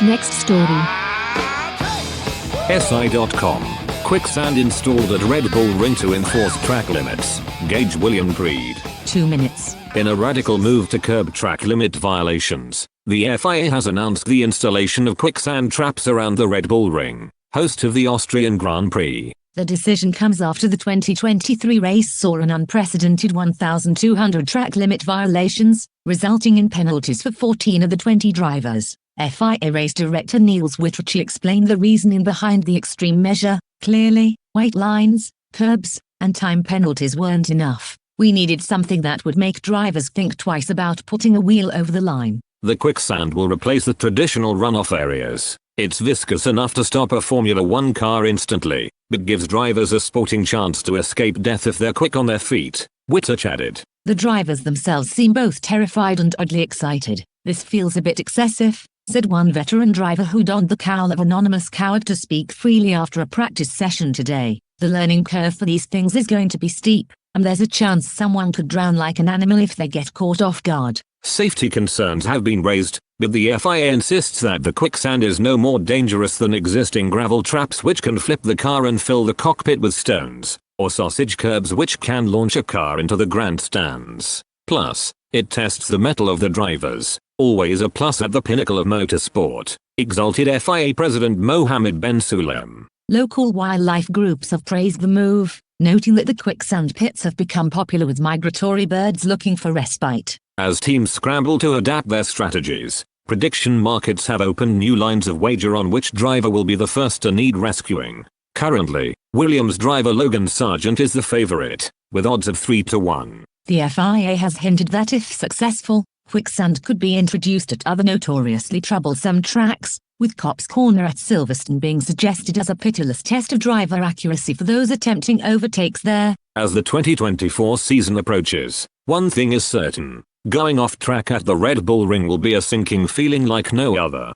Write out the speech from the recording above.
Next story. SI.com. Quicksand installed at Red Bull Ring to enforce track limits. Gauge William Creed. 2 minutes. In a radical move to curb track limit violations, the FIA has announced the installation of quicksand traps around the Red Bull Ring, host of the Austrian Grand Prix. The decision comes after the 2023 race saw an unprecedented 1,200 track limit violations, resulting in penalties for 14 of the 20 drivers. FIA race director Niels Wittrich explained the reasoning behind the extreme measure. Clearly, white lines, curbs, and time penalties weren't enough. We needed something that would make drivers think twice about putting a wheel over the line. The quicksand will replace the traditional runoff areas. It's viscous enough to stop a Formula 1 car instantly, but gives drivers a sporting chance to escape death if they're quick on their feet, Wittrich added. The drivers themselves seem both terrified and oddly excited. This feels a bit excessive, said one veteran driver who donned the cowl of anonymous coward to speak freely after a practice session today. The learning curve for these things is going to be steep, and there's a chance someone could drown like an animal if they get caught off guard. Safety concerns have been raised, but the FIA insists that the quicksand is no more dangerous than existing gravel traps which can flip the car and fill the cockpit with stones, or sausage curbs which can launch a car into the grandstands. Plus, it tests the mettle of the drivers, always a plus at the pinnacle of motorsport, exulted FIA President Mohammed Ben Sulayem. Local wildlife groups have praised the move, noting that the quicksand pits have become popular with migratory birds looking for respite. As teams scramble to adapt their strategies, prediction markets have opened new lines of wager on which driver will be the first to need rescuing. Currently, Williams driver Logan Sargent is the favorite, with odds of 3-1. The FIA has hinted that if successful, quicksand could be introduced at other notoriously troublesome tracks, with Cops Corner at Silverstone being suggested as a pitiless test of driver accuracy for those attempting overtakes there. As the 2024 season approaches, one thing is certain. Going off track at the Red Bull Ring will be a sinking feeling like no other.